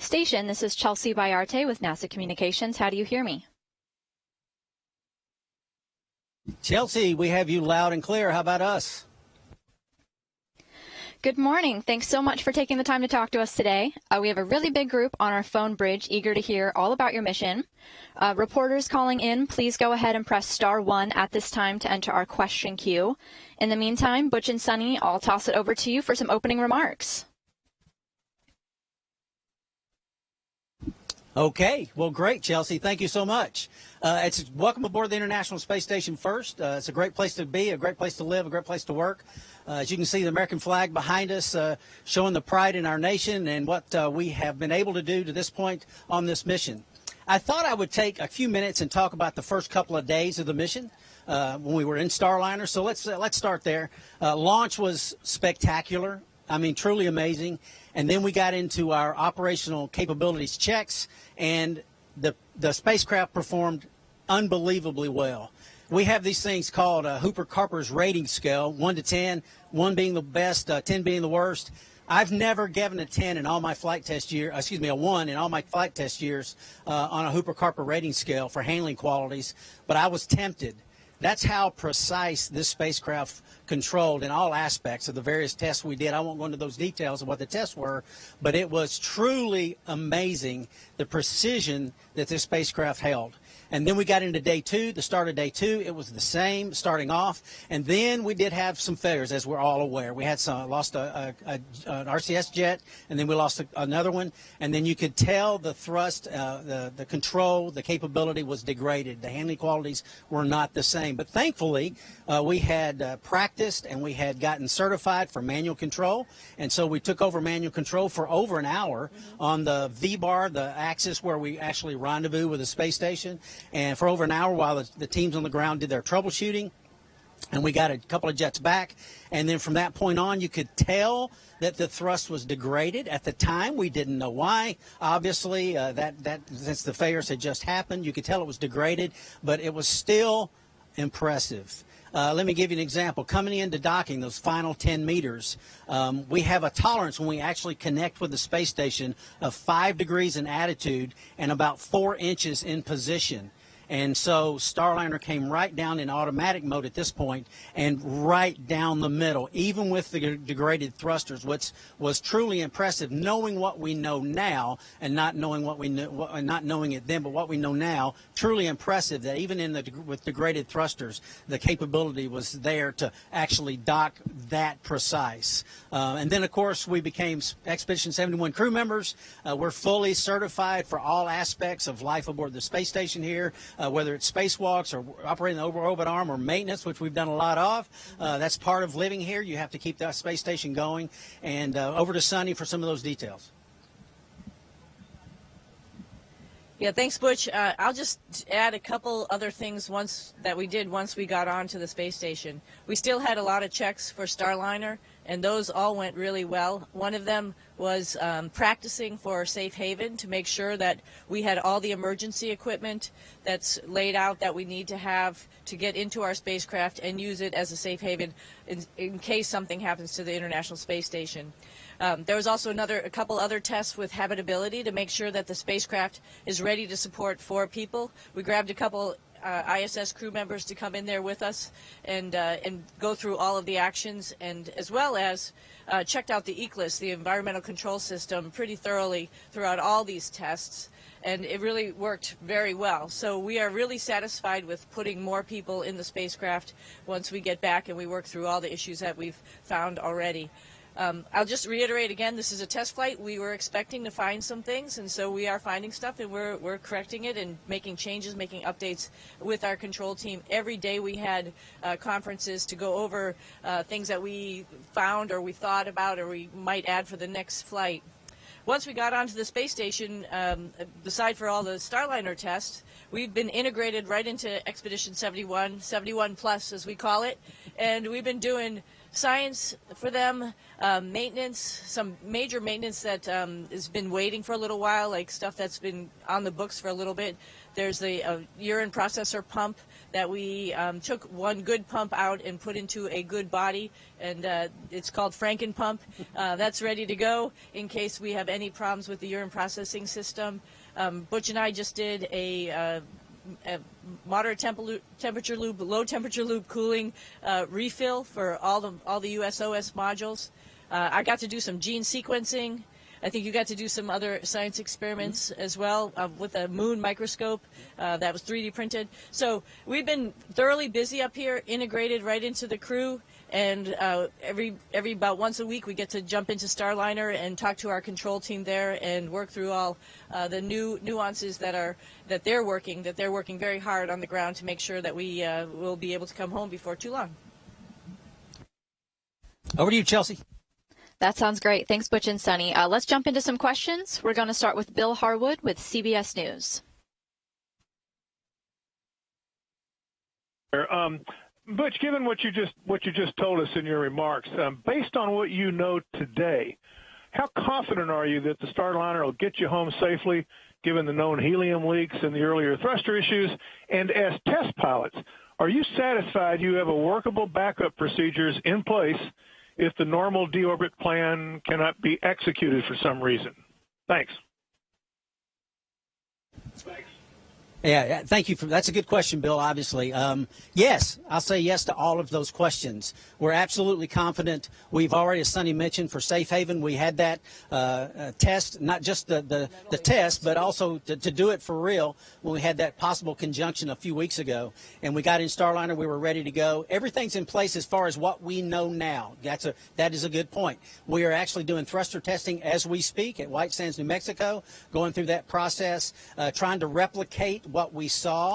Station, this is Chelsea Bayarte with NASA Communications. How do you hear me? Chelsea, we have you loud and clear. How about us? Good morning. Thanks so much for taking the time to talk to us today. We have a really big group on our phone bridge eager to hear all about your mission. Reporters calling in, please go ahead and press *1 at this time to enter our question queue. In the meantime, Butch and Sunny, I'll toss it over to you for some opening remarks. Okay. Well, great, Chelsea. Thank you so much. Welcome aboard the International Space Station first. It's a great place to be, a great place to live, a great place to work. As you can see, the American flag behind us, showing the pride in our nation and what we have been able to do to this point on this mission. I thought I would take a few minutes and talk about the first couple of days of the mission when we were in Starliner. So let's start there. Launch was spectacular. I mean, truly amazing. And then we got into our operational capabilities checks, and the spacecraft performed unbelievably well. We have these things called Hooper-Carper's rating scale, 1 to 10, 1 being the best, 10 being the worst. I've never given a 10 in all my flight test year, a 1 in all my flight test years on a Hooper-Carper rating scale for handling qualities, but I was tempted. That's how precise this spacecraft controlled in all aspects of the various tests we did. I won't go into those details of what the tests were, but it was truly amazing, the precision that this spacecraft held. And then we got into day 2, the start of day 2. It was the same starting off. And then we did have some failures, as we're all aware. We had lost an RCS jet, and then we lost another one. And then you could tell the thrust, the control, the capability was degraded. The handling qualities were not the same. But thankfully, we had practiced and we had gotten certified for manual control. And so we took over manual control for over an hour on the V-bar, the axis where we actually rendezvous with the space station. And for over an hour while the teams on the ground did their troubleshooting, and we got a couple of jets back. And then from that point on, you could tell that the thrust was degraded. At the time, we didn't know why. Obviously, that since the failures had just happened, you could tell it was degraded, but it was still impressive. Let me give you an example. Coming into docking, those final 10 meters, we have a tolerance when we actually connect with the space station of 5 degrees in attitude and about 4 inches in position. And so Starliner came right down in automatic mode at this point and right down the middle, even with the degraded thrusters, which was truly impressive, knowing what we know now and not knowing what we knew, not knowing it then, but what we know now. Truly impressive that even with degraded thrusters, the capability was there to actually dock that precise. And then, of course, we became Expedition 71 crew members. We're fully certified for all aspects of life aboard the space station here. Whether it's spacewalks or operating the over-orbit arm or maintenance, which we've done a lot of. That's part of living here. You have to keep that space station going. And over to Sunny for some of those details. Yeah, thanks, Butch. I'll just add a couple other things once we got onto the space station. We still had a lot of checks for Starliner, and those all went really well. One of them was practicing for safe haven to make sure that we had all the emergency equipment that's laid out that we need to have to get into our spacecraft and use it as a safe haven in case something happens to the International Space Station. There was also a couple other tests with habitability to make sure that the spacecraft is ready to support 4 people. We grabbed a couple ISS crew members to come in there with us and go through all of the actions, and as well as checked out the ECLSS, the environmental control system, pretty thoroughly throughout all these tests, and it really worked very well. So we are really satisfied with putting more people in the spacecraft once we get back and we work through all the issues that we've found already. I'll just reiterate again, this is a test flight. We were expecting to find some things, and so we are finding stuff, and we're correcting it and making changes, making updates with our control team. Every day we had conferences to go over things that we found or we thought about or we might add for the next flight. Once we got onto the space station, beside for all the Starliner tests, we've been integrated right into Expedition 71, 71 Plus as we call it, and we've been doing science for them, maintenance, some major maintenance that has been waiting for a little while, like stuff that's been on the books for a little bit. There's the urine processor pump that we took one good pump out and put into a good body, and it's called Franken pump. That's ready to go in case we have any problems with the urine processing system. Butch and I just did a moderate temperature loop, low temperature loop cooling refill for all the USOS modules. I got to do some gene sequencing. I think you got to do some other science experiments as well with a moon microscope that was 3D printed. So we've been thoroughly busy up here, integrated right into the crew. And every about once a week we get to jump into Starliner and talk to our control team there and work through all the new nuances that they're working very hard on the ground to make sure that we will be able to come home before too long. Over to you, Chelsea. That sounds great. Thanks, Butch and Sunny. Let's jump into some questions. We're going to start with Bill Harwood with CBS News. Butch, given what you just told us in your remarks, based on what you know today, how confident are you that the Starliner will get you home safely, given the known helium leaks and the earlier thruster issues? And as test pilots, are you satisfied you have a workable backup procedures in place if the normal deorbit plan cannot be executed for some reason? Thanks. Yeah, thank you. That's a good question, Bill, obviously. Yes, I'll say yes to all of those questions. We're absolutely confident. We've already, as Sonny mentioned, for Safe Haven, we had that test, not just the test, but also to do it for real when we had that possible conjunction a few weeks ago. And we got in Starliner, we were ready to go. Everything's in place as far as what we know now. That is a good point. We are actually doing thruster testing as we speak at White Sands, New Mexico, going through that process, trying to replicate what we saw